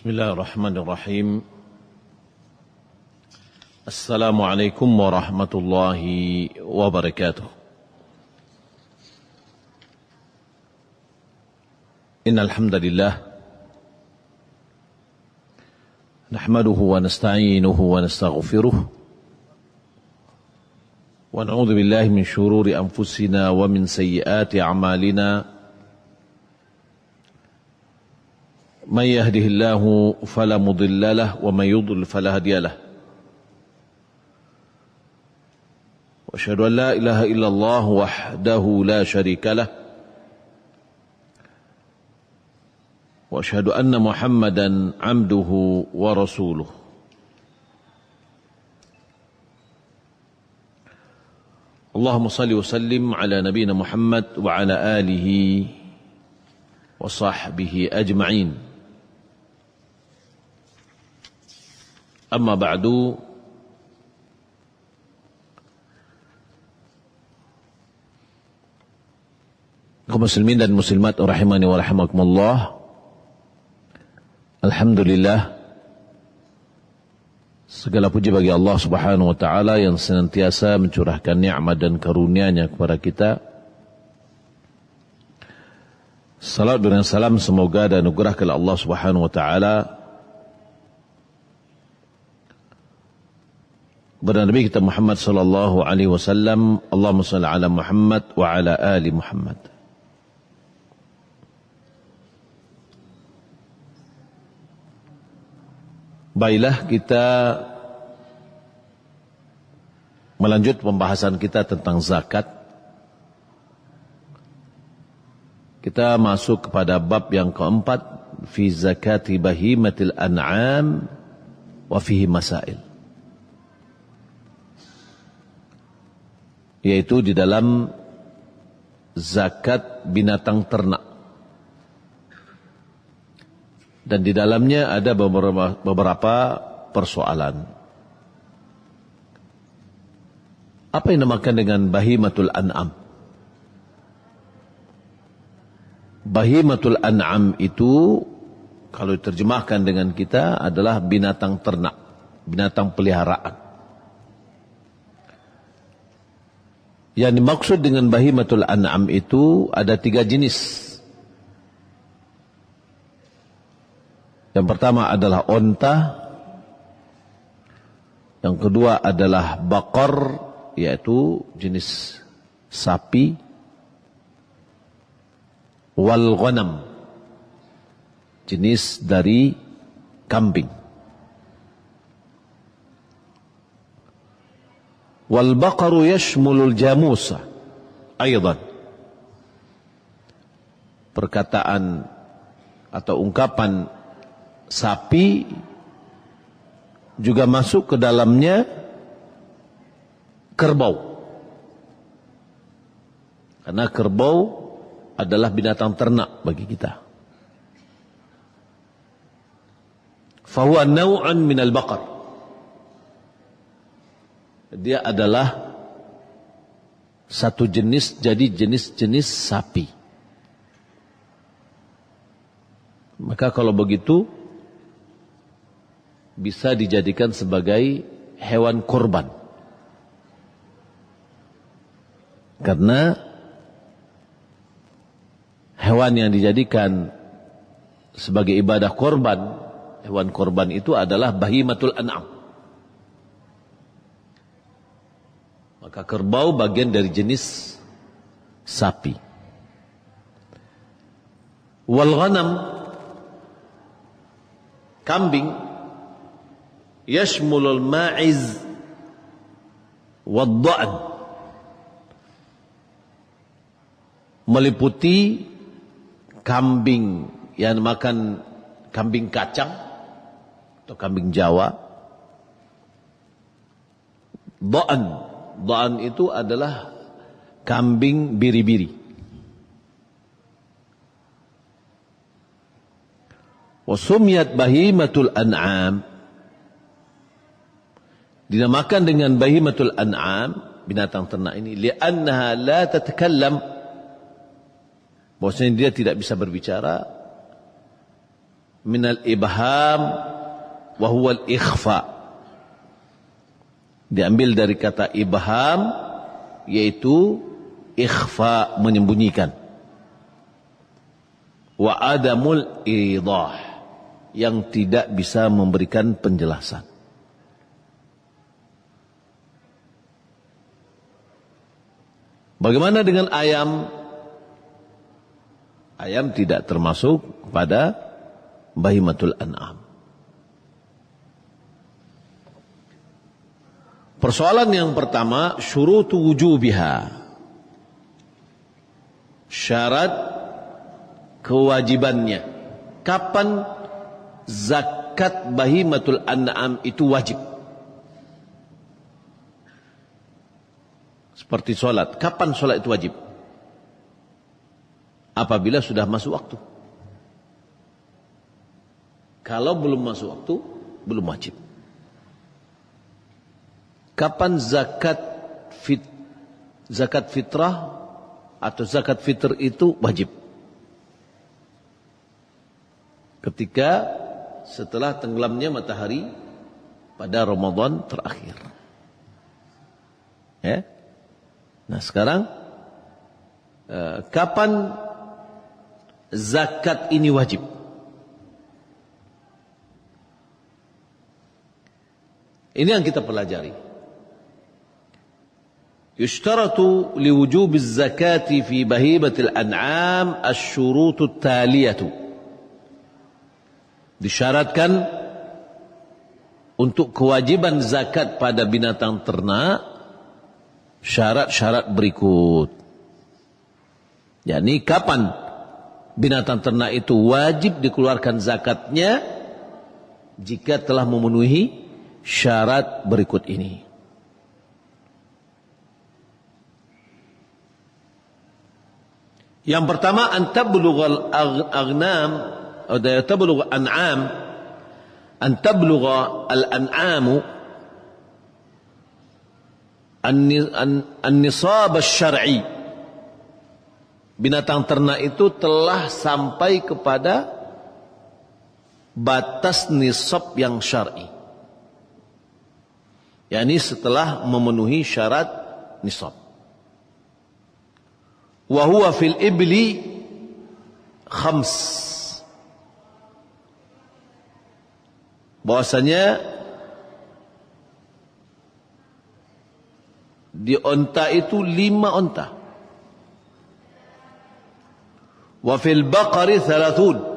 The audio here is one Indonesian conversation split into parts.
بسم الله الرحمن الرحيم. السلام عليكم ورحمة الله وبركاته. إن الحمد لله نحمده ونستعينه ونستغفره ونعوذ بالله من شرور أنفسنا ومن سيئات أعمالنا. من يهده الله فلا مضل له ومن يضلل فلا هادي له. وأشهد أن لا إله إلا الله وحده لا شريك له. وأشهد أن محمدا عبده ورسوله. اللهم صل وسلم على نبينا محمد وعلى آله وصحبه أجمعين. Amma ba'du, kaum muslimin dan muslimat rahimani wa rahimakumullah. Alhamdulillah, segala puji bagi Allah Subhanahu wa taala yang senantiasa mencurahkan nikmat dan karunia-Nya kepada kita. Salat dan salam semoga dan anugerah kepada Allah Subhanahu wa taala kepada Nabi kita Muhammad sallallahu alaihi wasallam. Allahumma shalli ala Muhammad wa ala ali Muhammad. Baiklah, kita melanjut pembahasan kita tentang zakat. Kita masuk kepada bab yang keempat, fi zakati bahimatil an'am wa fihi masail. Yaitu di dalam zakat binatang ternak. Dan di dalamnya ada beberapa persoalan. Apa yang dinamakan dengan bahimatul an'am? Bahimatul an'am itu kalau diterjemahkan dengan kita adalah binatang ternak, binatang peliharaan. Yang dimaksud dengan bahimatul an'am itu ada 3 jenis. Yang pertama adalah onta. Yang kedua adalah bakar, yaitu jenis sapi. Wal ghanam, jenis dari kambing. Wal baqaru yashmulul jamusa aidan. Perkataan atau ungkapan sapi juga masuk ke dalamnya kerbau. Karena kerbau adalah binatang ternak bagi kita. Fahuwa naw'an minal baqar. Dia adalah satu jenis, jadi jenis-jenis sapi. Maka kalau begitu bisa dijadikan sebagai hewan kurban. Karena hewan yang dijadikan sebagai ibadah kurban, hewan kurban itu adalah bahimatul an'am. Maka kerbau bagian dari jenis sapi. Wal ghanam, kambing, yashmulul ma'iz wad dha'n, meliputi kambing yang makan kambing kacang atau kambing Jawa. Dha'n itu adalah kambing biri-biri. Wa sumiyat bahimatul an'am, dinamakan dengan bahimatul an'am, binatang ternak ini, li'annaha la tatakallam, bahwasanya dia tidak bisa berbicara, minal ibham wa huwa al-ikhfa. Diambil dari kata ibham, yaitu ikhfa, menyembunyikan. Wa adamul idah, yang tidak bisa memberikan penjelasan. Bagaimana dengan ayam? Ayam tidak termasuk pada bahimatul an'am. Persoalan yang pertama, syurutu wujubiha. Syarat kewajibannya. Kapan zakat bahimatul an'am itu wajib? Seperti sholat. Kapan sholat itu wajib? Apabila sudah masuk waktu. Kalau belum masuk waktu, belum wajib. Kapan zakat fitrah atau zakat fitr itu wajib? Ketika setelah tenggelamnya matahari pada Ramadan terakhir. Ya. Nah sekarang kapan zakat ini wajib? Ini yang kita pelajari. Yushtaratu liwujub az-zakati fi bahimatil an'am asy-syurutut taliyatu. Disyaratkan untuk kewajiban zakat pada binatang ternak syarat-syarat berikut. yakni kapan binatang ternak itu wajib dikeluarkan zakatnya jika telah memenuhi syarat berikut ini. Yang pertama, antablughal aghnam atau tablugh an'am, antablugha al-an'amu an-nisab asy-syar'i. Binatang ternak itu telah sampai kepada batas nisab yang syar'i. yakni setelah memenuhi syarat nisab. Wa huwa fil ibli khams. Bahwasanya di onta itu 5 onta. Wa fil baqari 30.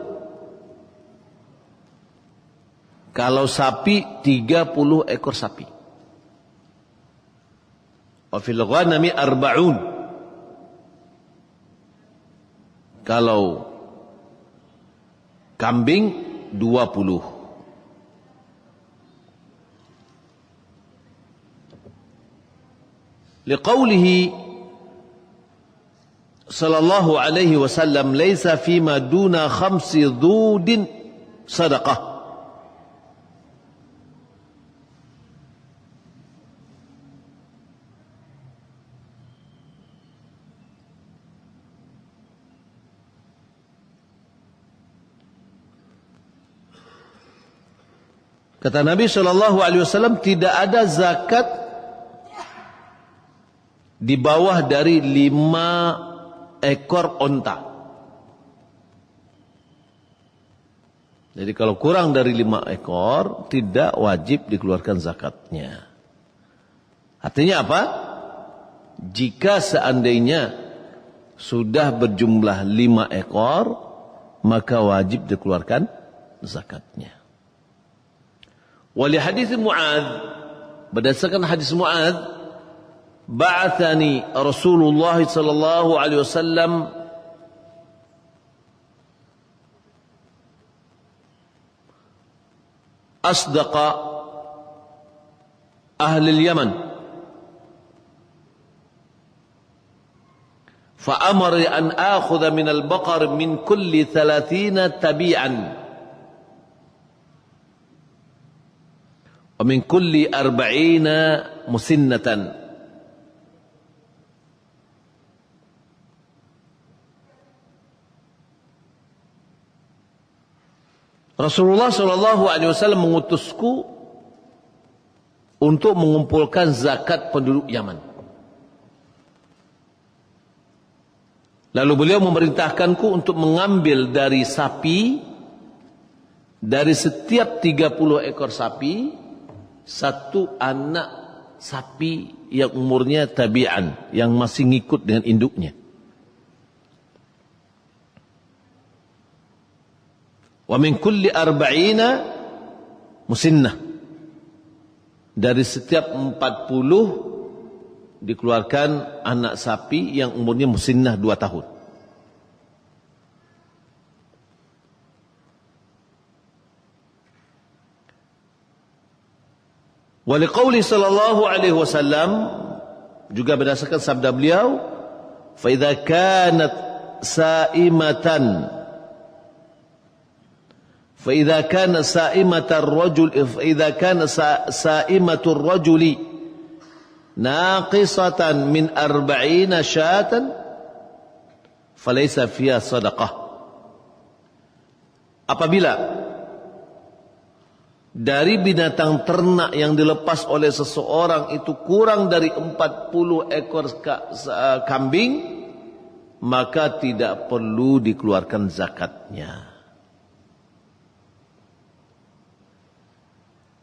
Kalau sapi 30 ekor sapi. Wa fil ghanami 40. Kalau kambing 20. Liqaulihi sallallahu alaihi wasallam laisa fima duna khamsi dhudin sadaqah. Kata Nabi sallallahu alaihi wasallam, tidak ada zakat di bawah dari 5 ekor onta. Jadi kalau kurang dari 5 ekor tidak wajib dikeluarkan zakatnya. Artinya apa? Jika seandainya sudah berjumlah 5 ekor, maka wajib dikeluarkan zakatnya. Wali hadis Mu'adz, berdasarkan hadis Mu'adz, ba'athani Rasulullah sallallahu alaihi wasallam asdaqa ahli al-Yaman fa'amara an akhudha min al-baqar min kulli 30 tabi'an wa min kulli 40 musinnatan. Rasulullah SAW mengutusku untuk mengumpulkan zakat penduduk Yaman. Lalu beliau memerintahkanku untuk mengambil dari sapi, dari setiap 30 ekor sapi, satu anak sapi yang umurnya tabi'an, yang masih ngikut dengan induknya. Wa min kulli arba'ina musinnah. Dari setiap 40 dikeluarkan anak sapi yang umurnya musinnah 2 tahun. Wa liqauli sallallahu alaihi wasallam, juga berdasarkan sabda beliau, fa idza kanat sa'imatan فإذا كان سائمة الرجل فإذا كان سائمة الرجل ناقصة من 40 شاة فليس فيها صدقة. Apabila dari binatang ternak yang dilepas oleh seseorang itu kurang dari 40 ekor kambing, maka tidak perlu dikeluarkan zakatnya.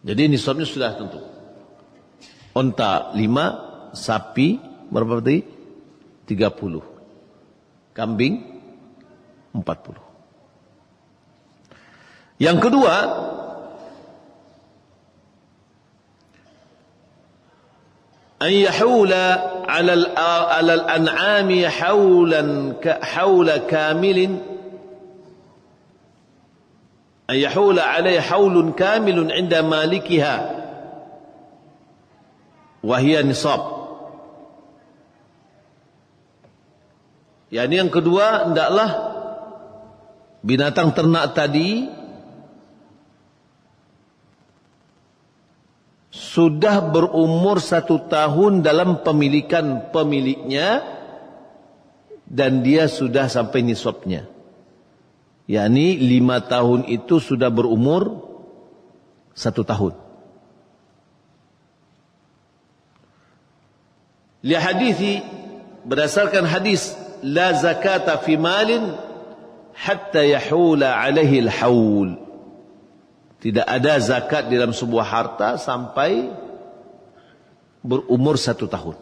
Jadi nisabnya sudah tentu. Onta 5, sapi berapa tadi? 30. Kambing 40. Yang kedua, an yahula 'ala al-an'ami hawla kamilin, أن يحول عليه حول كامل عند مالكها وهي نصاب. Yani yang kedua, hendaklah binatang ternak tadi sudah berumur 1 tahun dalam pemilikan pemiliknya dan dia sudah sampai nisabnya. yakni 5 tahun itu sudah berumur 1 tahun. Li hadithi, berdasarkan hadis, la zakata fi malin hatta yahula alaihi al-haul. Tidak ada zakat dalam sebuah harta sampai berumur 1 tahun.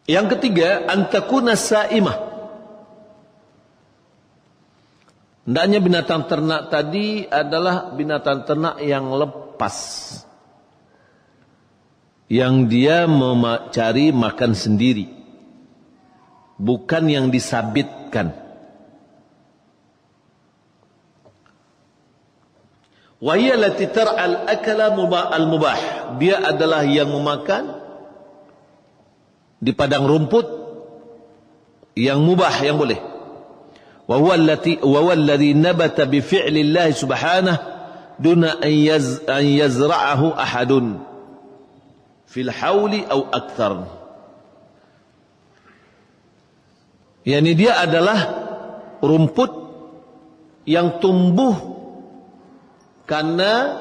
Yang ketiga, antakuna sa'imah. Hendaknya binatang ternak tadi adalah binatang ternak yang lepas, yang dia mencari makan sendiri, bukan yang disabitkan. Wa hiya allati tar'al akala al-mubah. Dia adalah yang memakan di padang rumput yang mubah, yang boleh. Wa huwa alladhi nabata bi fi'li Allah subhanahu duna an yazra'ahu ahadun fil hawli aw akthar. Yani dia adalah rumput yang tumbuh karena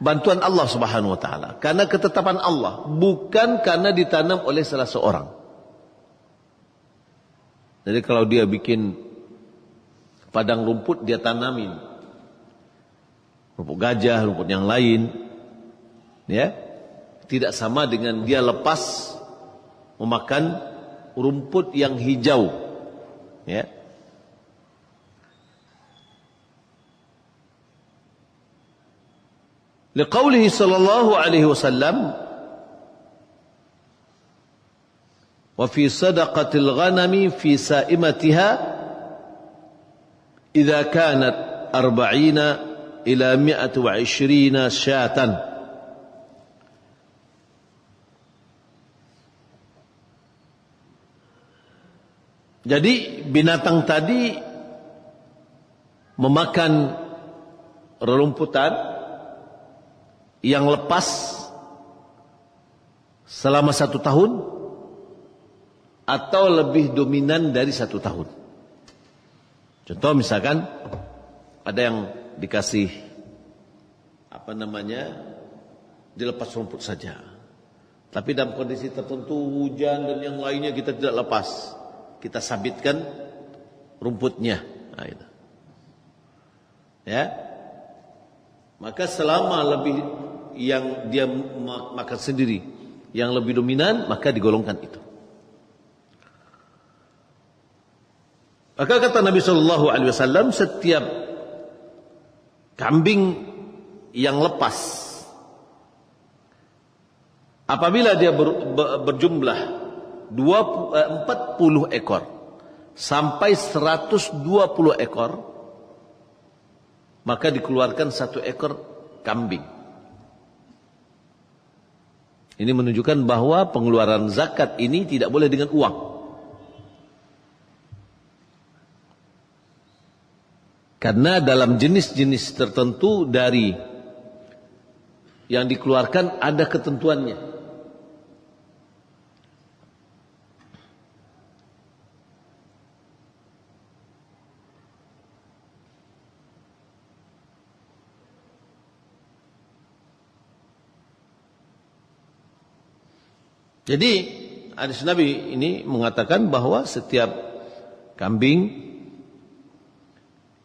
bantuan Allah subhanahu wa ta'ala, karena ketetapan Allah, bukan karena ditanam oleh salah seorang. Jadi kalau dia bikin padang rumput, dia tanamin rumput gajah, rumput yang lain, ya, tidak sama dengan dia lepas memakan rumput yang hijau, ya. Liqaulihi sallallahu alaihi wasallam, wa fi sadaqatil ghanami fi sa'imatiha idza kanat 40 ila 120 syatan. Jadi binatang tadi memakan rerumputan yang lepas selama 1 tahun atau lebih dominan dari 1 tahun. Contoh misalkan ada yang dikasih dilepas rumput saja. Tapi dalam kondisi tertentu hujan dan yang lainnya kita tidak lepas. Kita sabitkan rumputnya. Nah, itu. Ya. Maka selama lebih yang dia makan sendiri, yang lebih dominan, maka digolongkan itu. Maka kata Nabi sallallahu alaihi wasallam, setiap kambing yang lepas apabila dia berjumlah 40 ekor sampai 120 ekor, maka dikeluarkan 1 ekor kambing. Ini menunjukkan bahwa pengeluaran zakat ini tidak boleh dengan uang. Karena dalam jenis-jenis tertentu dari yang dikeluarkan ada ketentuannya. Jadi hadis Nabi ini mengatakan bahwa setiap kambing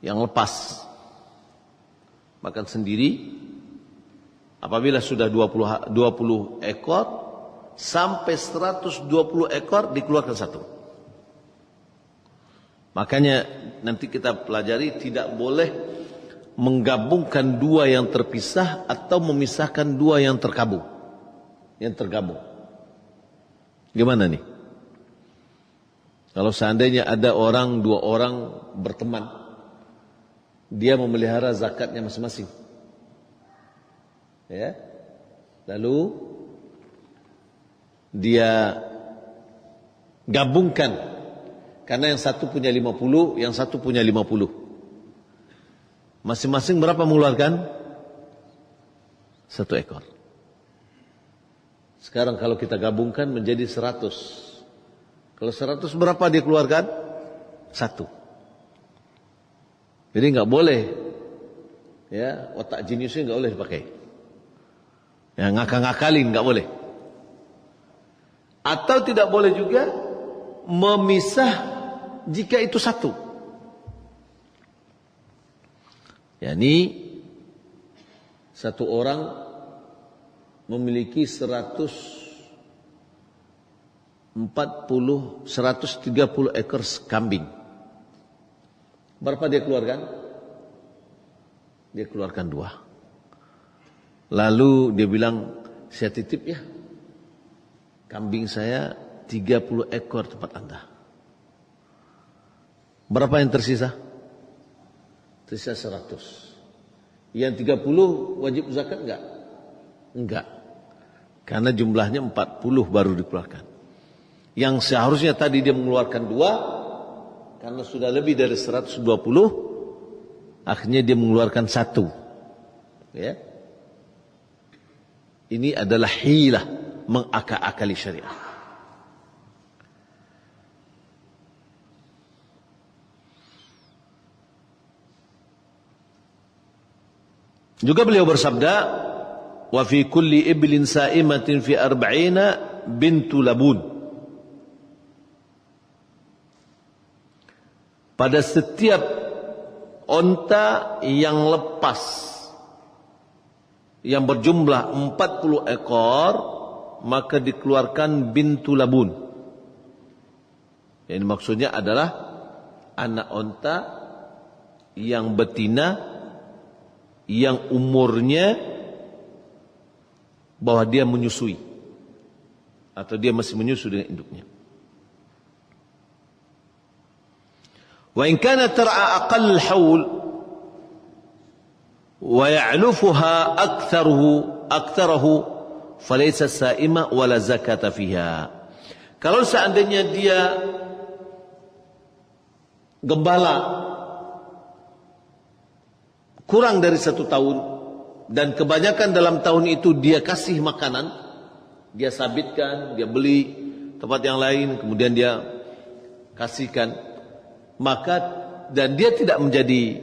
yang lepas makan sendiri apabila sudah 20 ekor sampai 120 ekor dikeluarkan 1. Makanya nanti kita pelajari tidak boleh menggabungkan 2 yang terpisah atau memisahkan 2 yang tergabung. Gimana nih? Kalau seandainya ada 2 orang berteman, dia memelihara zakatnya masing-masing. Ya. Lalu dia gabungkan karena yang satu punya 50, yang satu punya 50. Masing-masing berapa mengeluarkan? 1 ekor. Sekarang kalau kita gabungkan menjadi 100. Kalau 100 berapa dia keluarkan? 1. Jadi nggak boleh, ya otak jeniusnya nggak boleh dipakai. Ya ngakal-ngakalin nggak boleh. Atau tidak boleh juga memisah jika itu 1. Yani 1 orang memiliki 130 ekor kambing. Berapa dia keluarkan? Dia keluarkan 2. Lalu dia bilang, saya titip ya, kambing saya 30 ekor tempat Anda. Berapa yang tersisa? Tersisa 100. Yang 30 wajib zakat enggak? Enggak. Karena jumlahnya 40 baru dikeluarkan. Yang seharusnya tadi dia mengeluarkan 2, karena sudah lebih dari 120, akhirnya dia mengeluarkan 1. Ya. Ini adalah hilah, mengakal-akali syariat. Juga beliau bersabda, wa fi kulli iblin sa'imatin fi 40 bintu labun. Pada setiap onta yang lepas yang berjumlah 40 ekor maka dikeluarkan bintu labun. Ini maksudnya adalah anak onta yang betina yang umurnya bahwa dia menyusui atau dia masih menyusu dengan induknya. Wa in kana tar'a aqall haul wa ya'lufuha aktharuhu falaysa sa'ima wala zakata fiha. Kalau seandainya dia gembala kurang dari 1 tahun dan kebanyakan dalam tahun itu dia kasih makanan, Dia sabitkan, dia beli tempat yang lain, kemudian dia kasihkan. Maka dan dia tidak menjadi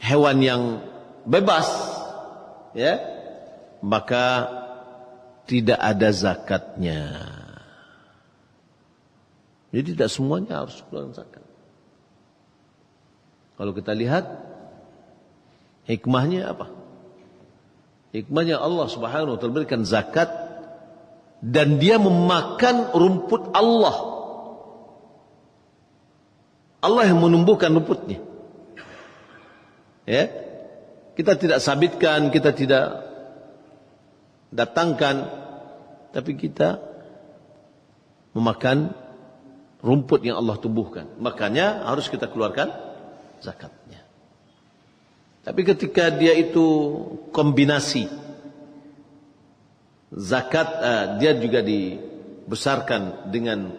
hewan yang bebas, ya, maka tidak ada zakatnya. Jadi tidak semuanya harus keluar zakat. Kalau kita lihat hikmahnya apa? Hikmahnya Allah Subhanahu wa ta'ala berikan zakat dan dia memakan rumput Allah. Allah yang menumbuhkan rumputnya. Ya. Kita tidak sabitkan, kita tidak datangkan, tapi kita memakan rumput yang Allah tumbuhkan. Makanya harus kita keluarkan zakatnya. Tapi ketika dia itu kombinasi zakat, dia juga dibesarkan dengan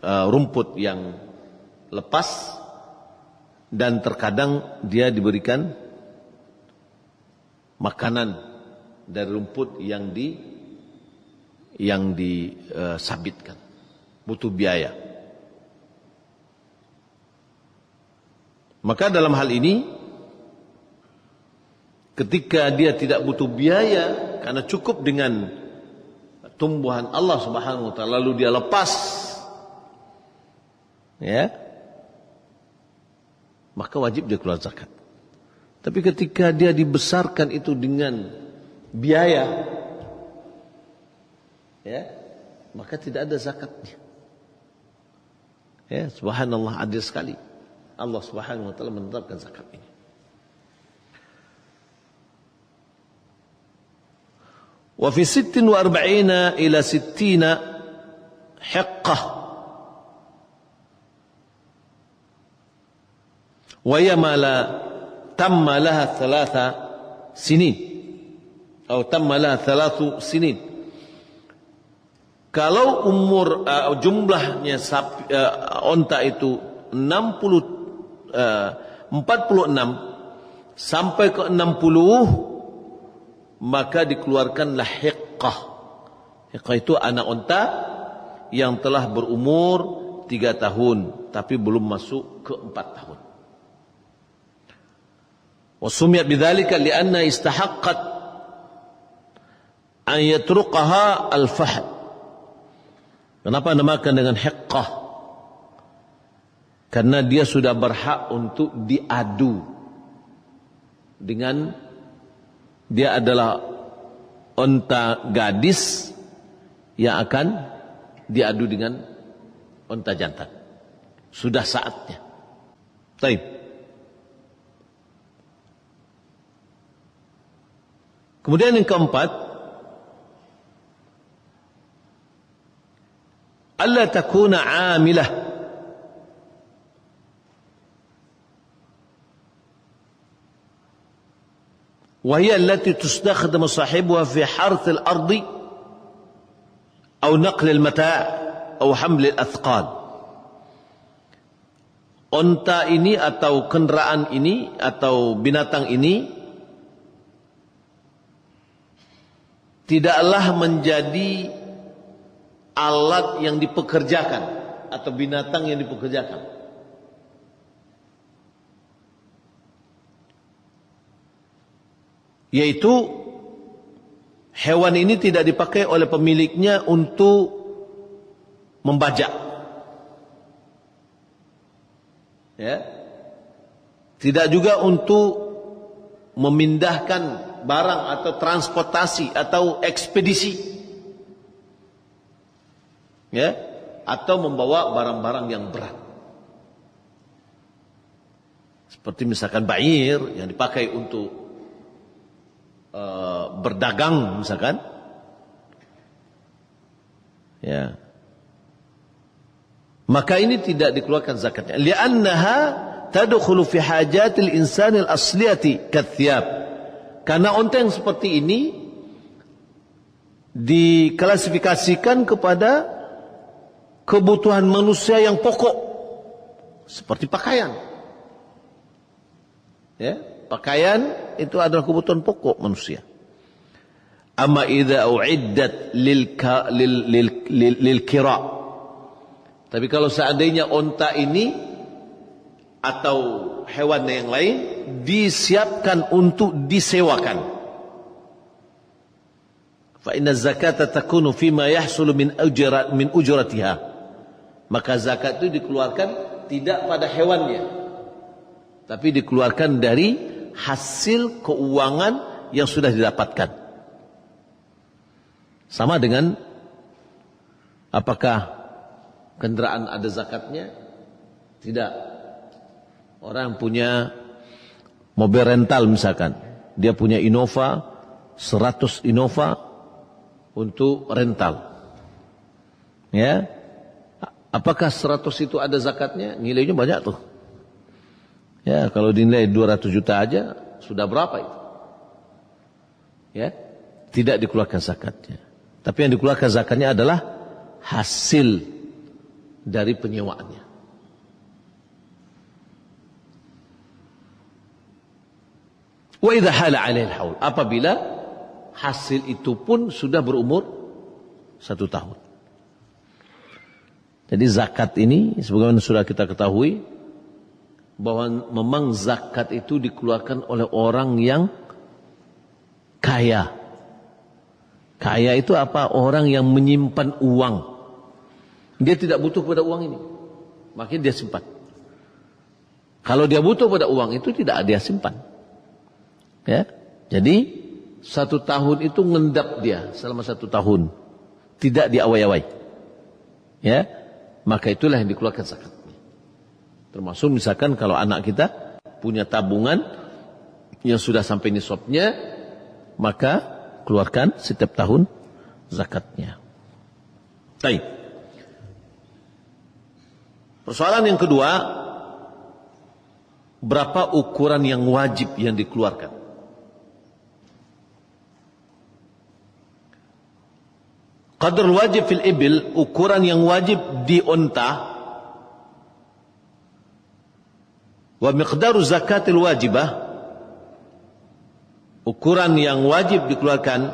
rumput yang lepas, dan terkadang dia diberikan makanan dari rumput yang disabitkan, butuh biaya. Maka dalam hal ini, ketika dia tidak butuh biaya karena cukup dengan tumbuhan Allah Subhanahu wa ta'ala, lalu dia lepas, ya, maka wajib dia keluar zakat. Tapi ketika dia dibesarkan itu dengan biaya, ya, maka tidak ada zakatnya. Ya, subhanallah, adil sekali Allah Subhanahu wa ta'ala menetapkan zakat ini. Wa fi 46 ila 60 hiqqah wa hiya ma la tamma laha 3 sinin atau tamma laha 3 sinin. Kalau umur jumlahnya onta itu 46 sampai ke 60, maka dikeluarkanlah hiqqah. Hiqqah itu anak onta yang telah berumur 3 tahun tapi belum masuk ke 4 tahun. Wa sumiyat bidzalika li'anna istahaqqat an yatruqaha al-fahd. Kenapa namakan dengan hiqqah? Karena dia sudah berhak untuk diadu dengan, dia adalah onta gadis yang akan diadu dengan onta jantan. Sudah saatnya. Baik. Kemudian yang keempat, alla takuna amilah, وهي التي تستخدم صاحبها في حرث الأرض أو نقل المتاع أو حمل الأثقال. Onta ini atau kendaraan ini atau binatang ini tidaklah menjadi alat yang dipekerjakan atau binatang yang dipekerjakan. Yaitu hewan ini tidak dipakai oleh pemiliknya untuk membajak, ya, tidak juga untuk memindahkan barang atau transportasi atau ekspedisi, ya, atau membawa barang-barang yang berat, seperti misalkan ba'ir yang dipakai untuk berdagang misalkan, ya, maka ini tidak dikeluarkan zakatnya. Li'annaha tadkhulu fi hajatil insani al-asliyati kathiyab. Karena unta yang seperti ini diklasifikasikan kepada kebutuhan manusia yang pokok, seperti pakaian. Ya, pakaian itu adalah kebutuhan pokok manusia. Amma idza uiddat lil kira. Tapi kalau seandainya onta ini atau hewan yang lain disiapkan untuk disewakan, fa inna zakata takunu fima yahsulu min ujratiha. Maka zakat itu dikeluarkan tidak pada hewannya, tapi dikeluarkan dari hasil keuangan yang sudah didapatkan. Sama dengan apakah kendaraan ada zakatnya? Tidak. Orang punya mobil rental misalkan, dia punya Innova, 100 Innova untuk rental. Ya. Apakah 100 itu ada zakatnya? Nilainya banyak tuh. Ya, kalau dinilai 200 juta aja sudah berapa itu? Ya. Tidak dikeluarkan zakatnya. Tapi yang dikeluarkan zakatnya adalah hasil dari penyewaannya. Wa idza hala 'alaihi al-haul, apabila hasil itu pun sudah berumur 1 tahun. Jadi zakat ini sebagaimana sudah kita ketahui bahwa memang zakat itu dikeluarkan oleh orang yang kaya. Kaya itu apa? Orang yang menyimpan uang. Dia tidak butuh pada uang ini, makanya dia simpan. Kalau dia butuh pada uang itu tidak dia simpan. Ya, jadi 1 tahun itu ngendap dia selama 1 tahun, tidak diawai-awai. Ya, maka itulah yang dikeluarkan zakatnya. Termasuk misalkan kalau anak kita punya tabungan yang sudah sampai nisabnya, maka keluarkan setiap tahun zakatnya. Baik. Persoalan yang kedua, berapa ukuran yang wajib yang dikeluarkan? Qadr wajib fil ibil, ukuran yang wajib di unta. Wa miqdaru zakatil wajibah, ukuran yang wajib dikeluarkan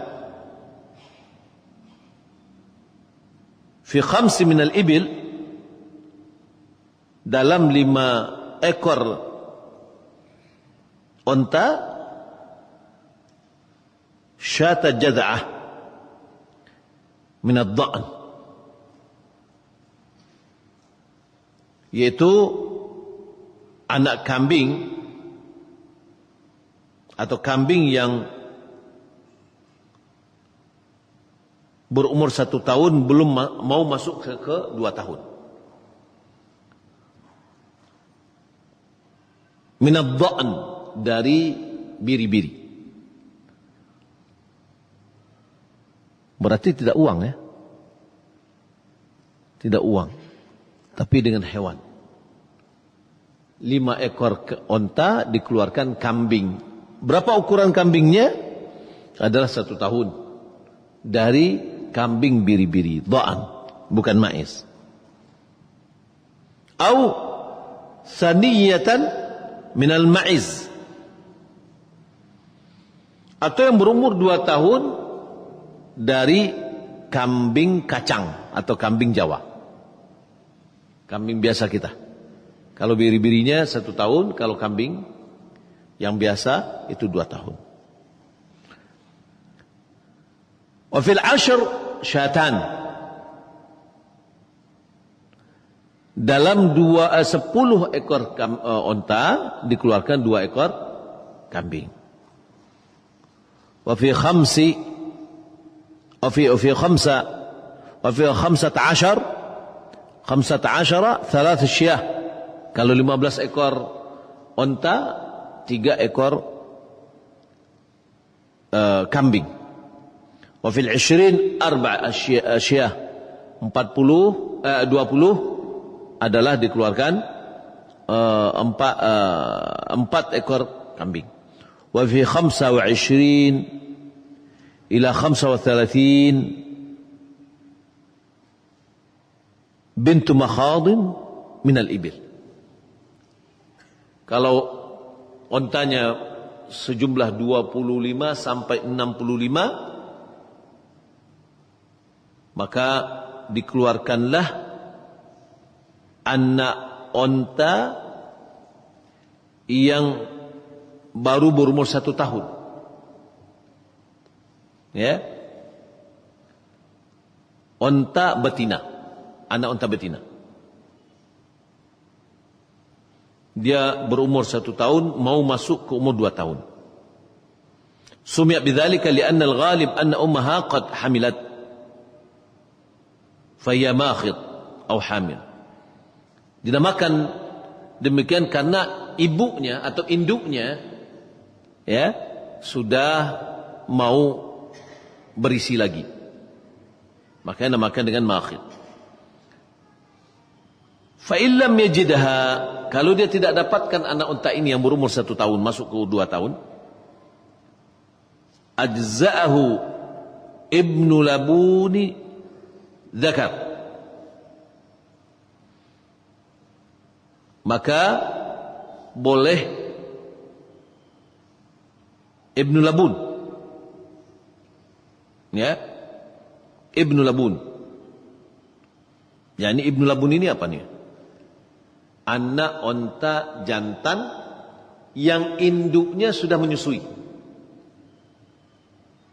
fi 5 min al-ibil, dalam 5 ekor unta, syata jad'ah min ad-dha'n, yaitu anak kambing atau kambing yang berumur 1 tahun belum mau masuk ke 2 tahun. Minad dha'n, dari biri-biri. Berarti tidak uang ya. Tidak uang, tapi dengan hewan. 5 ekor onta dikeluarkan kambing. Berapa ukuran kambingnya? Adalah 1 tahun. Dari kambing biri-biri, dha'an, bukan maiz. Au saniyatan minal maiz, atau yang berumur 2 tahun dari kambing kacang atau kambing Jawa. Kambing biasa kita. Kalau biri-birinya 1 tahun, kalau kambing yang biasa itu 2 tahun. Wa fil 'ashr syatan. Dalam 10 ekor onta dikeluarkan 2 ekor kambing. Wa fi 3 syah. Kalau 15 ekor onta, 3 ekor kambing. Wa fil 20 syah. 20 adalah dikeluarkan 4 ekor kambing. Wa fi 25 ila 35 bintu makhadin minal ibil. Kalau ontanya sejumlah 25 sampai 65, maka dikeluarkanlah anak onta yang baru berumur 1 tahun. Ya, onta betina, anak onta betina. Dia berumur 1 tahun, mau masuk ke umur 2 tahun. Sumi'a bidzalika li'anna al-ghalib anna ummaha qad hamilat faya makhid atau hamil. Dinamakan demikian karena ibunya atau induknya ya sudah mau berisi lagi, makanya namakan dengan makhid. Fa illam yajidha, kalau dia tidak dapatkan anak unta ini yang berumur 1 tahun masuk ke 2 tahun, ajza'ahu ibnu labuni dzakar, maka boleh ibnu labun, ya, ibnu labun. Yani ibnu labun ini apa nih? Anak onta jantan yang induknya sudah menyusui.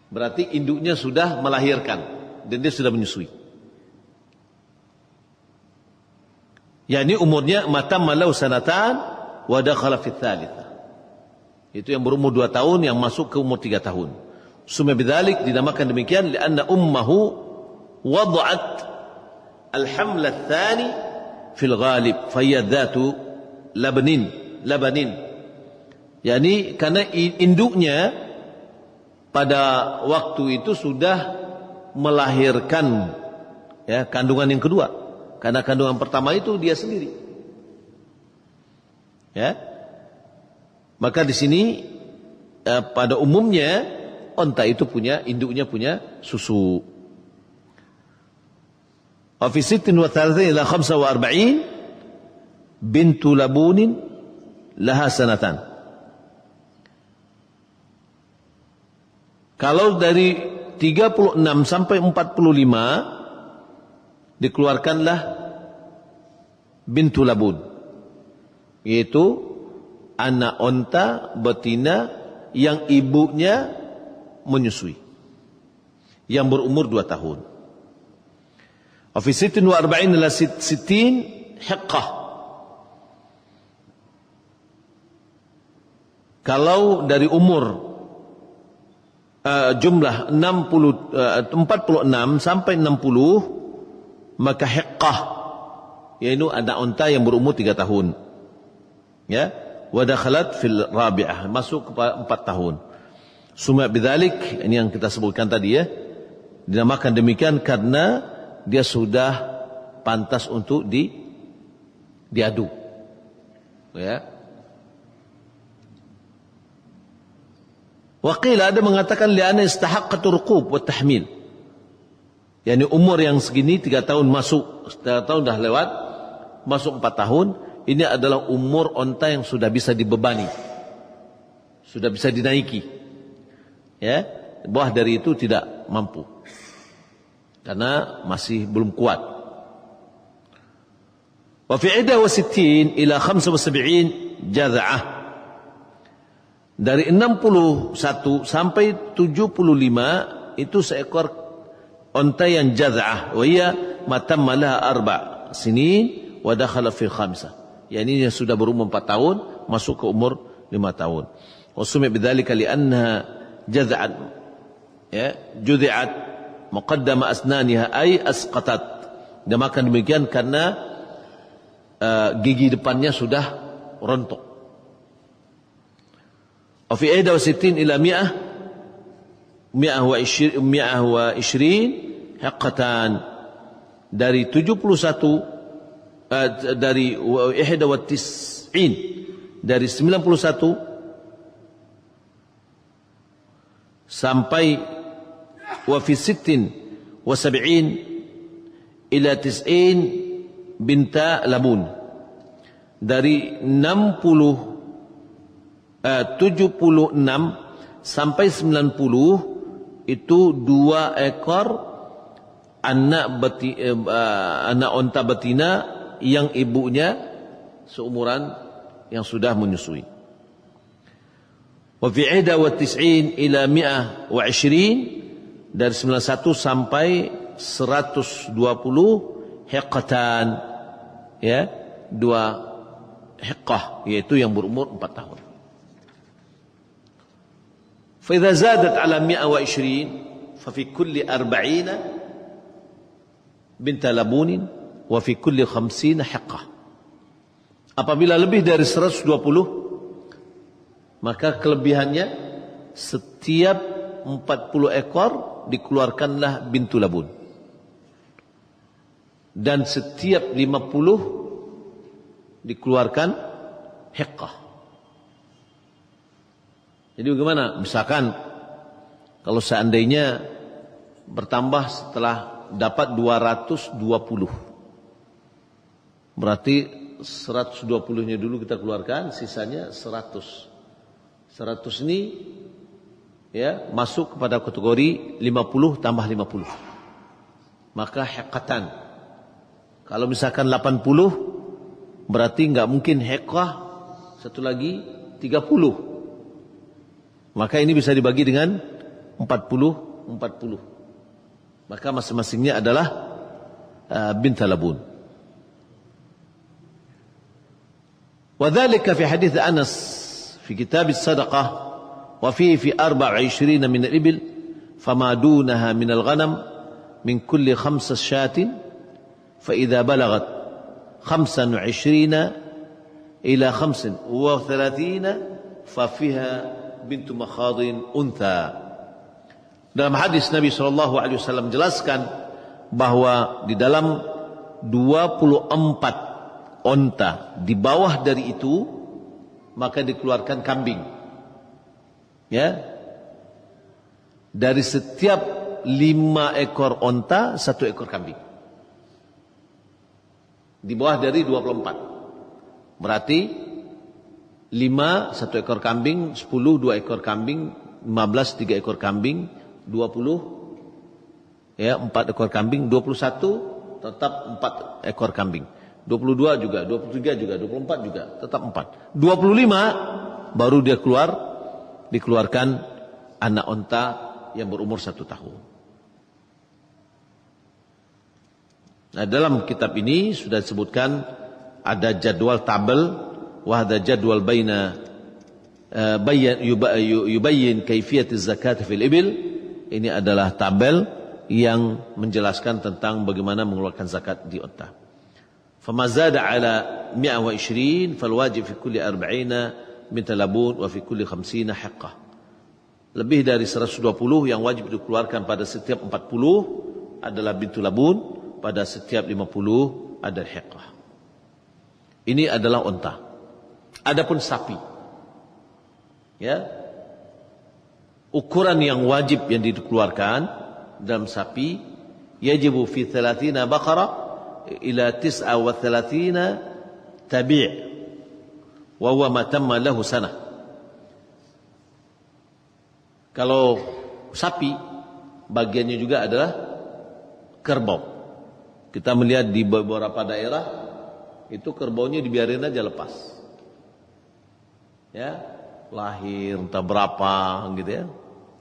Berarti induknya sudah melahirkan dan dia sudah menyusui. Yani umurnya matam malau sanatan wa dakhala fi tsalitsah. Itu yang berumur 2 tahun yang masuk ke umur 3 tahun. Summa bidzalik, dinamakan demikian lianna ummuhu wada'at al-haml ats-tsani fil ghalib fa hiya dzatu labanin. Yani karena induknya pada waktu itu sudah melahirkan ya kandungan yang kedua. Karena kandungan pertama itu dia sendiri. Ya. Maka di sini pada umumnya onta itu punya induknya punya susu. Wa fi 36 ila 45 bintu labunin laha sanatan. Kalau dari 36 sampai 45 dikeluarkanlah bintu labun, yaitu anak onta betina yang ibunya menyusui, yang berumur 2 tahun. Fi 46 ila 60 hiqqah. Kalau dari umur jumlah 46 sampai 60, maka hiqqah, yaitu anak unta yang berumur 3 tahun. Ya, wa dakhalat fil rabi'ah, masuk ke 4 tahun. Summa bidzalik, ini yang kita sebutkan tadi ya, dinamakan demikian karena dia sudah pantas untuk diadu. Ya. Waqil, ada mengatakan li'anna istahaqqat ruqub wa tahmil. Yani umur yang segini 3 tahun masuk, 3 tahun dah lewat, masuk 4 tahun, ini adalah umur onta yang sudah bisa dibebani, sudah bisa dinaiki. Ya, bawah dari itu tidak mampu, karena masih belum kuat. Wa fi 61 ila 75 jaz'ah. Dari 61 sampai 75 itu seekor onta yang jaz'ah, wa hiya matamma laha 4 sinin wa dakhala fi 5. Yani yang sudah berumur 4 tahun masuk ke umur 5 tahun. Wa sumi bidzalika li'annaha jaz'at, ya, judhi'at muqaddama asnaniha ay asqatat. Dinamakan demikian karena gigi depannya sudah rontok. Fi 61 ila 120 hiqqatan. Dari 71 dari 91 dari 91 sampai wa fi 60 wa 70 ila 90 binta labun. Dari 76 sampai 90 itu 2 ekor anak unta betina yang ibunya seumuran yang sudah menyusui. Wa fi 91 ila 120 dari 91 sampai 120 hiqatan, ya, 2 hiqah, yaitu yang berumur 4 tahun. Fa idza zadat ala 120 fa fi kulli 40 bint labunin wa fi kulli 50 hiqah. Apabila lebih dari 120, maka kelebihannya setiap 40 ekor dikeluarkanlah bintu labun. Dan setiap 50 dikeluarkan hiqqah. Jadi bagaimana? Misalkan kalau seandainya bertambah setelah dapat 220, berarti 120-nya dulu kita keluarkan, sisanya 100. 100 ini ya masuk kepada kategori 50 tambah 50. Maka hiqatan. Kalau misalkan 80, berarti enggak mungkin hiqah satu lagi 30. Maka ini bisa dibagi dengan 40. Maka masing-masingnya adalah bint labun. وذلك في حديث أنس في كتاب الصدقة وفيه في 24 من الإبل فما دونها من الغنم من كل 5 شاة فإذا بلغت 25 إلى 35 ففيها بنت مخاض أنثى. Dalam hadis Nabi SAW jelaskan bahwa di dalam 24 onta, di bawah dari itu maka dikeluarkan kambing. Ya. Dari setiap 5 ekor onta 1 ekor kambing. Di bawah dari 24. Berarti 5 1 ekor kambing, 10 2 ekor kambing, 15 3 ekor kambing, 20 ya 4 ekor kambing, 21 tetap 4 ekor kambing. 22 juga, 23 juga, 24 juga, tetap 4. 25 baru dia dikeluarkan anak onta yang berumur 1 tahun. Nah, dalam kitab ini sudah disebutkan ada jadwal tabel, wa hadha jadwal baina yubayyin kaifiyat az-zakat fil ibil. Ini adalah tabel yang menjelaskan tentang bagaimana mengeluarkan zakat di onta. فما زاد على 120 فالواجب في كل 40 بنت لبون وفي كل 50 حقة. Lebih dari 120 yang wajib dikeluarkan pada setiap 40 adalah bintu labun, pada setiap 50 ada hiqqah. Ini adalah unta. Adapun sapi, ya, ukuran yang wajib yang dikeluarkan dalam sapi, yajibu fi 30 baqarah ila 39 tabi' wa huwa ma tamma lahu sanah. Kalau sapi bagiannya juga adalah kerbau. Kita melihat di beberapa daerah itu kerbaunya dibiarin aja lepas. Ya, lahir entah berapa gitu ya.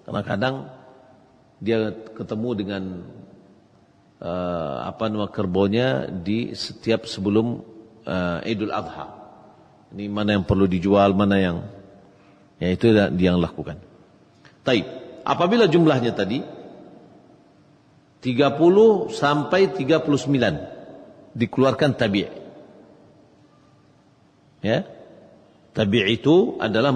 Karena kadang dia ketemu dengan kerbaunya di setiap sebelum Idul Adha. Ini mana yang perlu dijual, mana yang ya itu dia yang lakukan. Taib. Apabila jumlahnya tadi 30 sampai 39 dikeluarkan tabi'. Ya. Tabi' itu adalah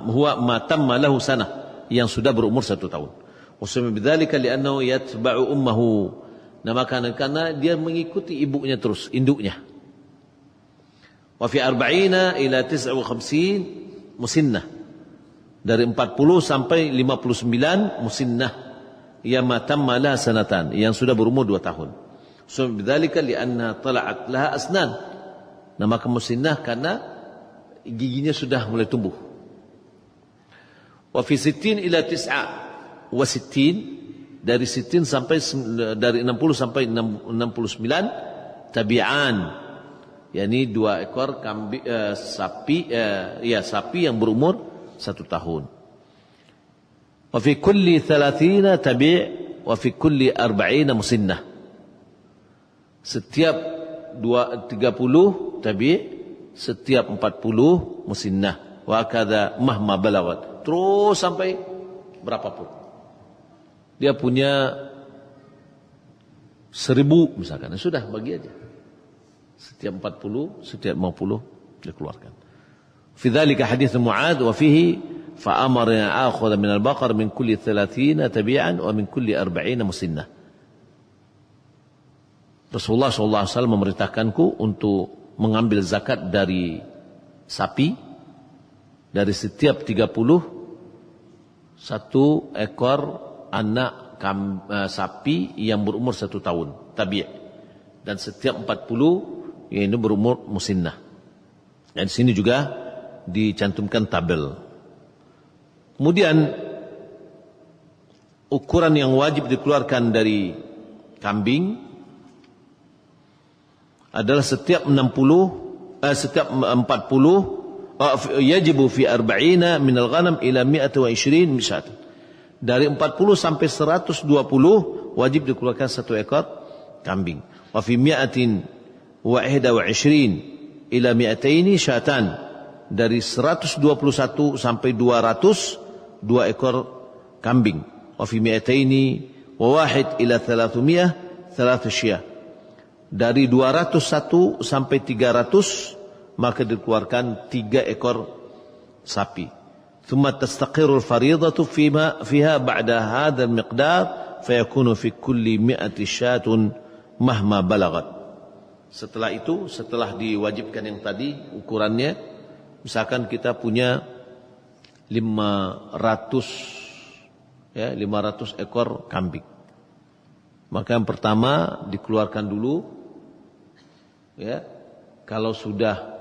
huwa ma tamma lahu sanah, yang sudah berumur 1 tahun. Usmi bidzalika li'annahu yatba'u ummuhu. Karena dia mengikuti ibunya terus, induknya. Wa fi 40 ila 59 musinnah. Dari 40 sampai 59 musinnah. Ya ma tamma laha sanatan, yang sudah berumur 2 tahun. Usmi bidzalika li'anna tala'at laha asnan. Namakan musinnah karena giginya sudah mulai tumbuh. Wa fi 60 ila 69 dari 60 sampai dari 60 sampai 69 tabi'an, yakni 2 ekor kambing sapi yang berumur 1 tahun. Wa fi kulli 30 tabi' wa fi kulli 40 musinnah. Setiap 30 tabi', setiap 40 musinnah. Wa kadza mahma balagat. Terus sampai berapapun. Dia punya 1000 misalkan, sudah bagi aja. Setiap 40, setiap 50 dikeluarkan. Fi dzalika hadits Mu'adz wa fihi fa amara akhadha min al-baqar min kulli 30 tabi'an wa min kulli 40 musinnah. Rasulullah SAW memerintahkanku untuk mengambil zakat dari sapi, dari setiap 30 1 ekor anak sapi yang berumur 1 tahun, tabi', dan setiap 40 ini berumur musinnah. Dan di sini juga dicantumkan tabel. Kemudian ukuran yang wajib dikeluarkan dari kambing adalah setiap 40 yajibu fi 40 min al-ghanam ila 120 misat. Dari 40 sampai 120 wajib dikeluarkan 1 ekor kambing. Wa fi 121 ila 200 syatan. Dari 121 sampai 200 2 ekor kambing. Wa fi 200 wa 1 ila 300 3 syah. Dari 201 sampai 300 maka dikeluarkan 3 ekor sapi. ثم تستقر الفريضة فيها بعد هذا المقدار فيكون في كل 100 شاة مهما بلغت. Setelah itu, setelah diwajibkan yang tadi ukurannya, misalkan kita punya 500 ekor kambing. Maka yang pertama dikeluarkan dulu, ya. Kalau sudah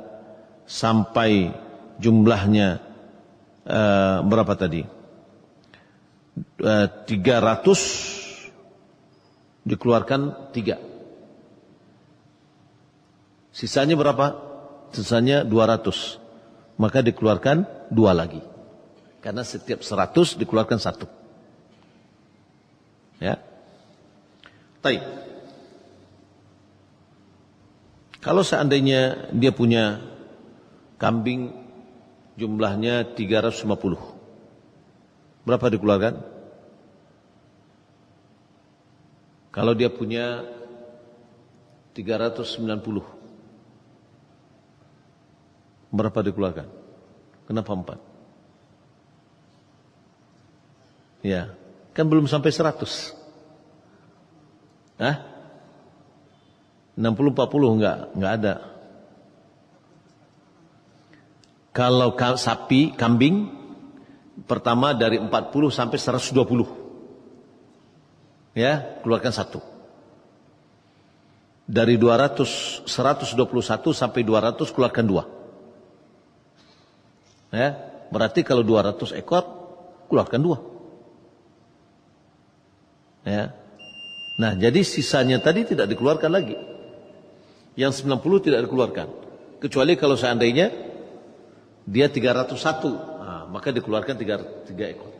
sampai jumlahnya berapa tadi? 300 dikeluarkan 3. Sisanya berapa? Sisanya 200. Maka dikeluarkan 2 lagi. Karena setiap 100 dikeluarkan 1. Ya. Baik. Kalau seandainya dia punya kambing jumlahnya 350. Berapa dikeluarkan? Kalau dia punya 390. Berapa dikeluarkan? Kenapa 4? Ya, kan belum sampai 100. Hah? 60-40 enggak ada. Kalau sapi, kambing, pertama dari 40 sampai 120. Ya, keluarkan 1. Dari 121 sampai 200 keluarkan 2. Ya, berarti kalau 200 ekor keluarkan 2. Ya. Nah, jadi sisanya tadi tidak dikeluarkan lagi. Yang 90 tidak dikeluarkan. Kecuali kalau seandainya dia 301, nah, maka dikeluarkan 3 ekor.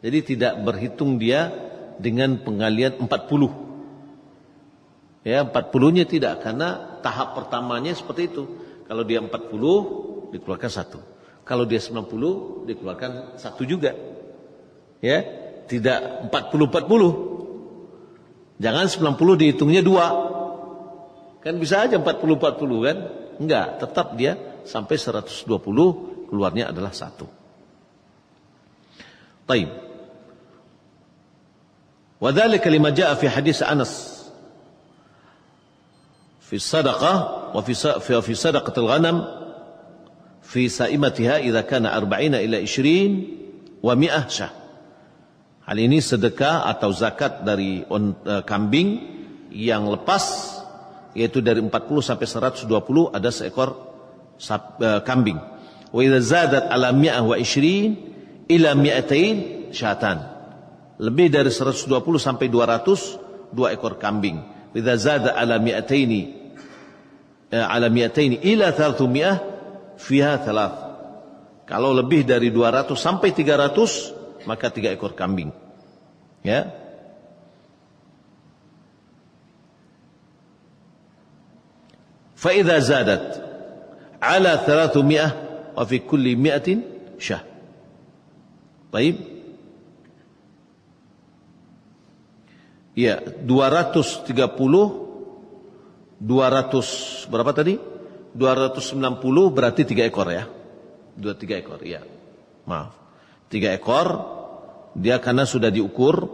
Jadi tidak berhitung dia dengan pengalian 40. Ya, 40-nya tidak, karena tahap pertamanya seperti itu. Kalau dia 40 dikeluarkan 1. Kalau dia 90 dikeluarkan 1 juga. Ya, tidak 40-40. Jangan 90 dihitungnya 2. Kan bisa aja 40-40 kan? Enggak, tetap dia sampai 120 keluarnya adalah 1. Baik. Wa dzalika lima jaa fi hadis Anas fi sadaqah wa fi sadaqatil ghanam fi saimatiha idza kana 40 ila 20 wa 100 syah. Hal ini sedekah atau zakat dari kambing yang lepas, yaitu dari 40 sampai 120 ada seekor kambing. Wa idza zadat ala 120 ila 200 syatan. Lebih dari 120 sampai 200, 2 ekor kambing. Idza zada ala mi'ataini ila 300 fiha 3. Kalau lebih dari 200 sampai 300, maka 3 ekor kambing. Ya. Fa idza zadat ala 300 wa fi kulli 100 syah. Baik. Ya, 230, 200 berapa tadi? 290 berarti 3 ekor ya. 3 ekor, ya. Maaf. 3 ekor dia karena sudah diukur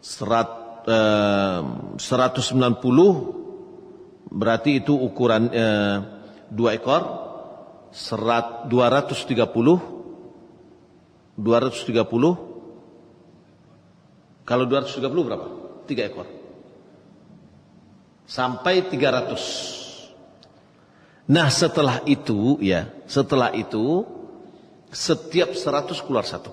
190 berarti itu ukuran 2 ekor 230. Kalau 230 berapa? 3 ekor. Sampai 300. Nah setelah itu ya, setiap 100 keluar 1.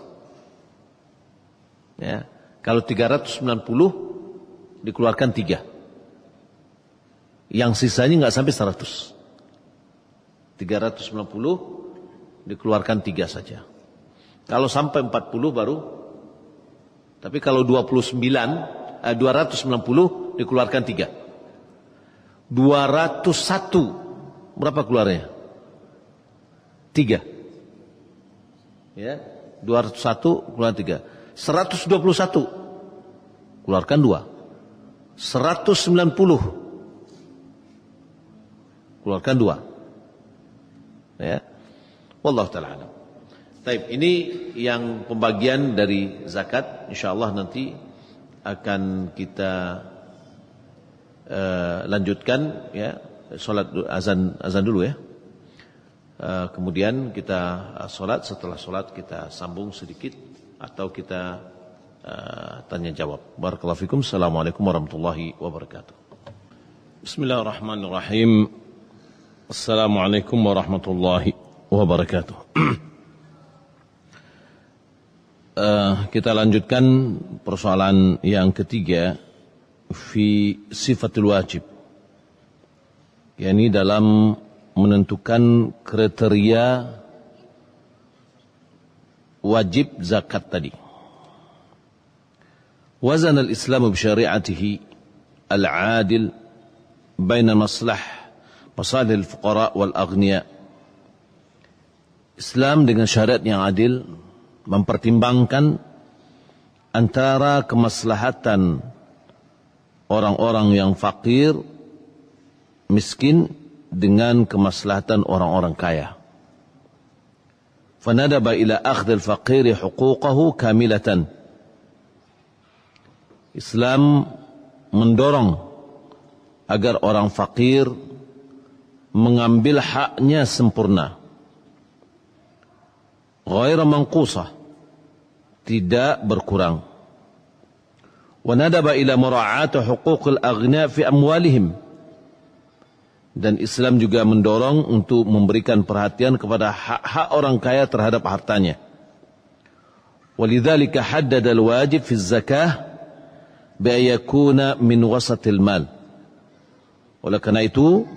Ya, kalau 390 dikeluarkan 3. Yang sisanya nggak sampai 100. 390 dikeluarkan 3 saja. Kalau sampai 40 baru. Tapi kalau 290 dikeluarkan 3. 201 berapa keluarnya? 3. Ya, 201 keluar 3. 121 keluarkan 2. 190 keluarkan 2. Ya. Wallahu ta'ala alam. Baik, ini yang pembagian dari zakat. Insyaallah nanti akan kita lanjutkan ya, salat azan dulu ya. Kemudian kita salat, setelah salat kita sambung sedikit atau kita tanya jawab. Barakallahu fikum. Assalamualaikum warahmatullahi wabarakatuh. Bismillahirrahmanirrahim. Assalamualaikum warahmatullahi wabarakatuh. Kita lanjutkan persoalan yang ketiga fi sifatul wajib, yakni dalam menentukan kriteria wajib zakat tadi. Wazan al-Islam bi syari'atihi al-'adil baina masalih al-fuqara wal aghniya. Islam dengan syariat yang adil mempertimbangkan antara kemaslahatan orang-orang yang fakir, miskin dengan kemaslahatan orang-orang kaya. Fanadaba ila akhdh al-faqir huquqahu kamilatan. Islam mendorong agar orang fakir mengambil haknya sempurna. Ghaira manqusah, tidak berkurang. Wa nadaba ila mura'ati huquqil aghnia fi amwalihim. Dan Islam juga mendorong untuk memberikan perhatian kepada hak-hak orang kaya terhadap hartanya. Walidzalika haddada al-wajib fi zakah bi ayakuna min wasatil mal. Oleh karena itu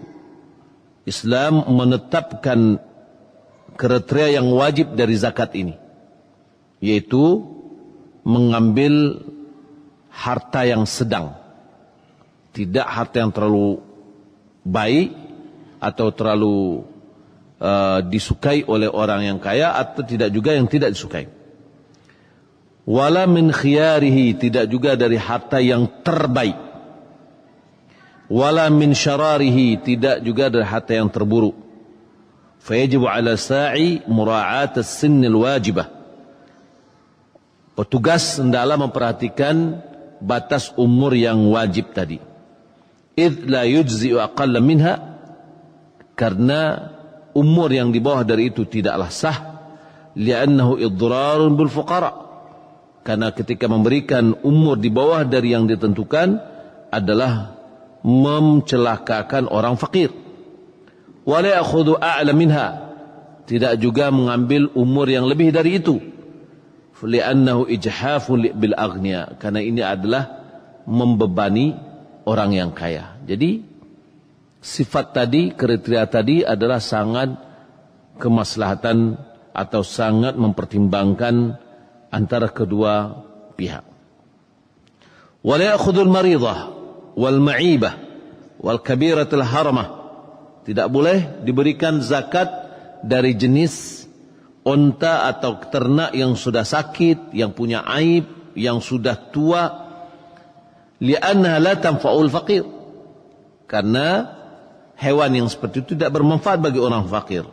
Islam menetapkan kriteria yang wajib dari zakat ini, yaitu mengambil harta yang sedang, tidak harta yang terlalu baik atau terlalu disukai oleh orang yang kaya, atau tidak juga yang tidak disukai. Wala min khiyarihi, tidak juga dari harta yang terbaik. Wala min syararihi, tidak juga dari harta yang terburuk. Fayajibu ala sa'i mura'at as-sinnil wajibah. Petugas hendaklah memperhatikan batas umur yang wajib tadi. Idh la yujzi'u aqalla minha, karena umur yang di bawah dari itu tidaklah sah. Li'annahu idrarun bil fuqara, karena ketika memberikan umur di bawah dari yang ditentukan adalah mencelakakan orang fakir. Wa la ya'khudhu a'la minha, tidak juga mengambil umur yang lebih dari itu. li'annahu ijhafun bil aghnia, karena ini adalah membebani orang yang kaya. Jadi sifat tadi, kriteria tadi adalah sangat kemaslahatan atau sangat mempertimbangkan antara kedua pihak. Wala ya'khudul maridah wal ma'ibah wal kabiratul haramah. Tidak boleh diberikan zakat dari jenis unta atau ternak yang sudah sakit, yang punya aib, yang sudah tua. Li'annaha la tanfa'ul faqir. Karena hewan yang seperti itu tidak bermanfaat bagi orang fakir.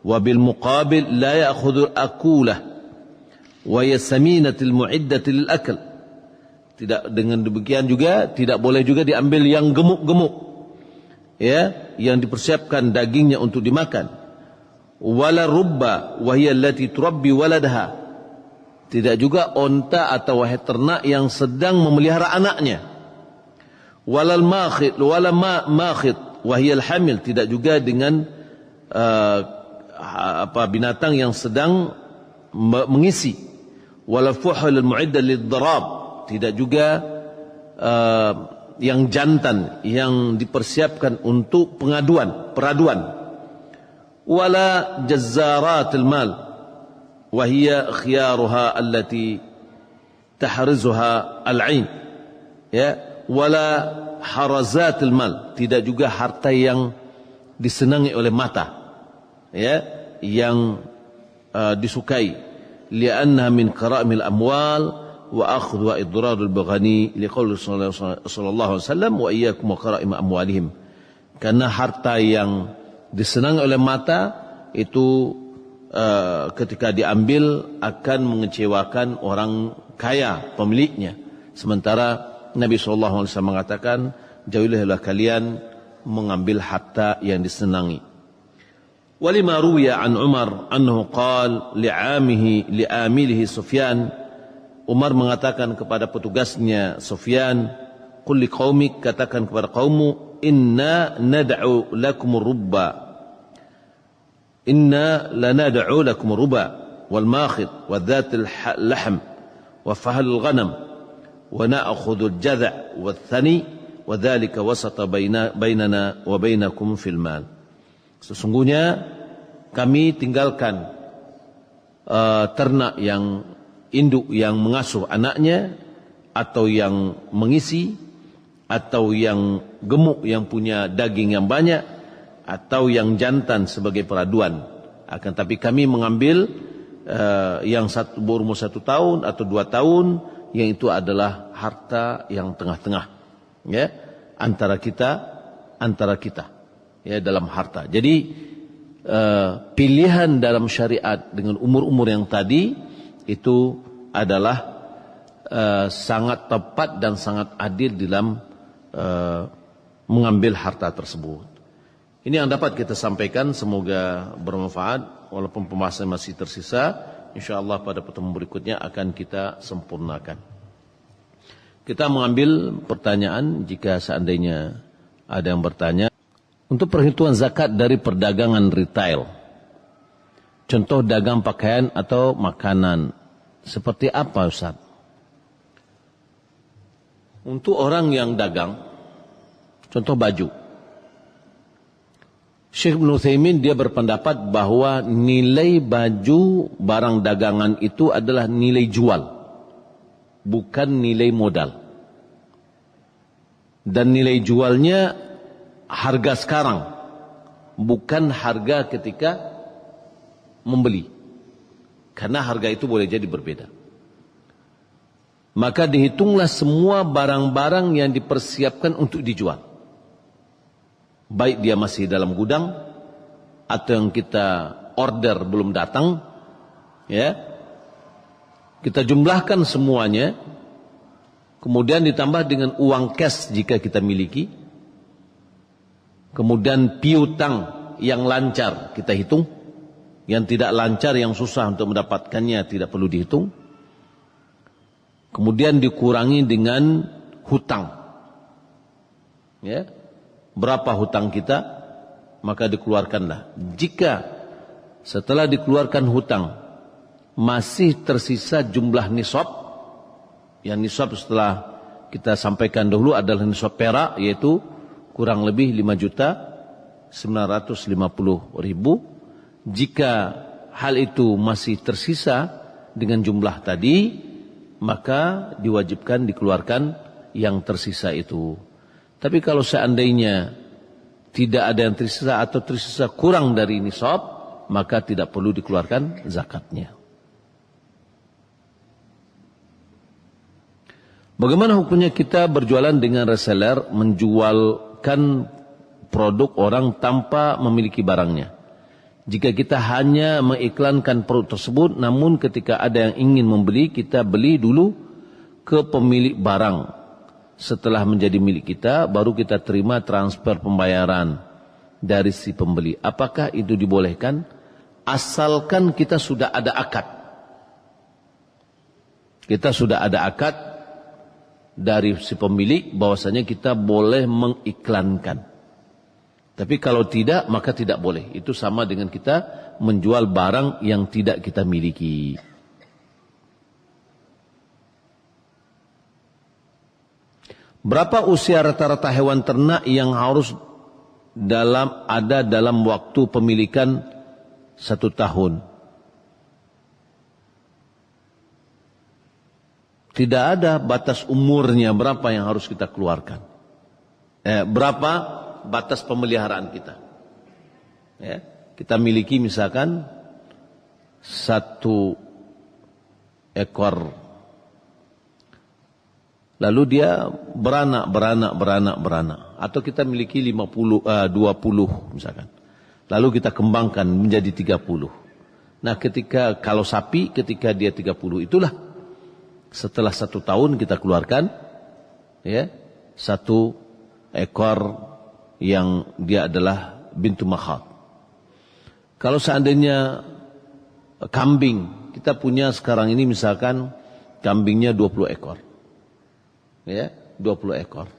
Wa bil muqabil la ya'khudul akulah wa yasaminatil mu'iddatil akal. Tidak, dengan demikian juga tidak boleh juga diambil yang gemuk-gemuk, ya, yang dipersiapkan dagingnya untuk dimakan. Wala rubba wa hiya allati turabbi waladaha. Tidak juga onta atau ternak yang sedang memelihara anaknya. Walal makhid wala makhid wa hiya al-hamil. Tidak juga dengan binatang yang sedang mengisi. Wala fuhul al-mu'idda lid-darab. Tidak juga yang jantan yang dipersiapkan untuk peraduan. Wala jazzaratul mal wa hiya khiyaruha allati tahrizuha al-'ain. Ya, wala harazatul mal, tidak juga harta yang disenangi oleh mata, ya, yang disukai. Li'annaha min karamil amwal wa akhdhu wa idradul baghani liqauli sallallahu alaihi wasallam wa iyyakum wa karaim amwalihim. Karena harta yang disenangi oleh mata itu ketika diambil akan mengecewakan orang kaya pemiliknya. Sementara Nabi sallallahu alaihi wasallam mengatakan, jauhilah kalian mengambil harta yang disenangi. Walima ruwiya an Umar annahu qala li'amilihi Sufyan. Umar mengatakan kepada petugasnya Sufyan, qul liqaumik, katakan kepada kaummu, inna nad'u lakum rubba, inna lanad'u lakum rubba wal makhid wa dhatil lahm wa fahlul ghanam wa na'khudhu al-jadh' wa thani wa dhalika wasata bainana wa bainakum fil mal. Sesungguhnya kami tinggalkan ternak yang induk yang mengasuh anaknya, atau yang mengisi, atau yang gemuk yang punya daging yang banyak, atau yang jantan sebagai peraduan. Akan tapi kami mengambil yang berumur 1 tahun atau 2 tahun, yang itu adalah harta yang tengah-tengah, ya, antara kita, ya, dalam harta. Jadi pilihan dalam syariat dengan umur-umur yang tadi itu adalah sangat tepat dan sangat adil dalam mengambil harta tersebut. Ini yang dapat kita sampaikan, semoga bermanfaat. Walaupun pembahasan masih tersisa, insyaallah pada pertemuan berikutnya akan kita sempurnakan. Kita mengambil pertanyaan jika seandainya ada yang bertanya. Untuk perhitungan zakat dari perdagangan retail, contoh dagang pakaian atau makanan, seperti apa Ustaz? Untuk orang yang dagang, contoh baju, Syekh Ibn Utsaimin dia berpendapat bahwa nilai baju barang dagangan itu adalah nilai jual, bukan nilai modal. Dan nilai jualnya harga sekarang, bukan harga ketika membeli. Karena harga itu boleh jadi berbeda. Maka dihitunglah semua barang-barang yang dipersiapkan untuk dijual. Baik dia masih dalam gudang, atau yang kita order belum datang, ya. Kita jumlahkan semuanya, kemudian ditambah dengan uang cash jika kita miliki. Kemudian piutang yang lancar kita hitung. Yang tidak lancar, yang susah untuk mendapatkannya tidak perlu dihitung. Kemudian dikurangi dengan hutang. Ya. Berapa hutang kita, maka dikeluarkanlah. Jika setelah dikeluarkan hutang masih tersisa jumlah nisab. Yang nisab setelah kita sampaikan dahulu adalah nisab perak, yaitu kurang lebih 5.950.000. Jika hal itu masih tersisa dengan jumlah tadi, maka diwajibkan dikeluarkan yang tersisa itu. Tapi kalau seandainya tidak ada yang tersisa atau tersisa kurang dari nisab, maka tidak perlu dikeluarkan zakatnya. Bagaimana hukumnya kita berjualan dengan reseller, menjualkan produk orang tanpa memiliki barangnya? Jika kita hanya mengiklankan produk tersebut, namun ketika ada yang ingin membeli, kita beli dulu ke pemilik barang. Setelah menjadi milik kita, baru kita terima transfer pembayaran dari si pembeli. Apakah itu dibolehkan? Asalkan kita sudah ada akad. Kita sudah ada akad dari si pemilik bahwasanya kita boleh mengiklankan. Tapi kalau tidak, maka tidak boleh. Itu sama dengan kita menjual barang yang tidak kita miliki. Berapa usia rata-rata hewan ternak yang harus ada dalam waktu pemilikan 1 tahun? Tidak ada batas umurnya berapa yang harus kita keluarkan. Berapa batas pemeliharaan kita. Ya, kita miliki misalkan 1 ekor. Lalu dia beranak. Atau kita miliki 20 misalkan. Lalu kita kembangkan menjadi 30. Nah kalau sapi ketika dia 30 itulah. Setelah 1 tahun kita keluarkan ya 1 ekor yang dia adalah bintu makhad. Kalau seandainya kambing, kita punya sekarang ini misalkan kambingnya 20 ekor. Ya, 20 ekor.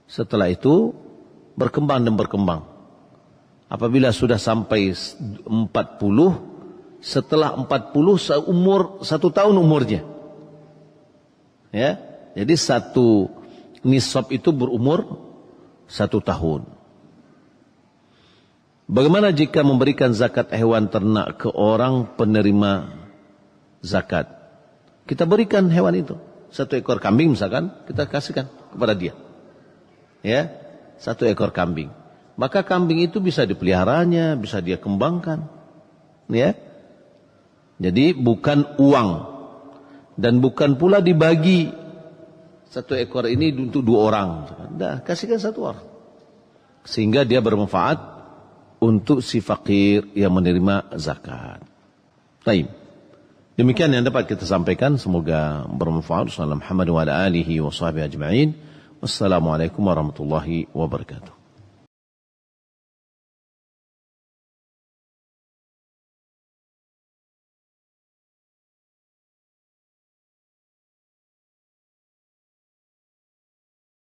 Setelah itu berkembang. Apabila sudah sampai 40, setelah 40 seumur 1 tahun umurnya. Ya, jadi 1 nisab itu berumur 1 tahun. Bagaimana jika memberikan zakat hewan ternak ke orang penerima zakat? Kita berikan hewan itu. 1 ekor kambing misalkan, kita kasihkan kepada dia. Ya, 1 ekor kambing. Maka kambing itu bisa dipeliharanya, bisa dia kembangkan. Ya. Jadi bukan uang. Dan bukan pula dibagi 1 ekor ini untuk 2 orang. Dah, kasihkan 1 orang. Sehingga dia bermanfaat untuk si fakir yang menerima zakat. Baik. Demikian yang dapat kita sampaikan. Semoga bermanfaat. Wassalamualaikum warahmatullahi wabarakatuh.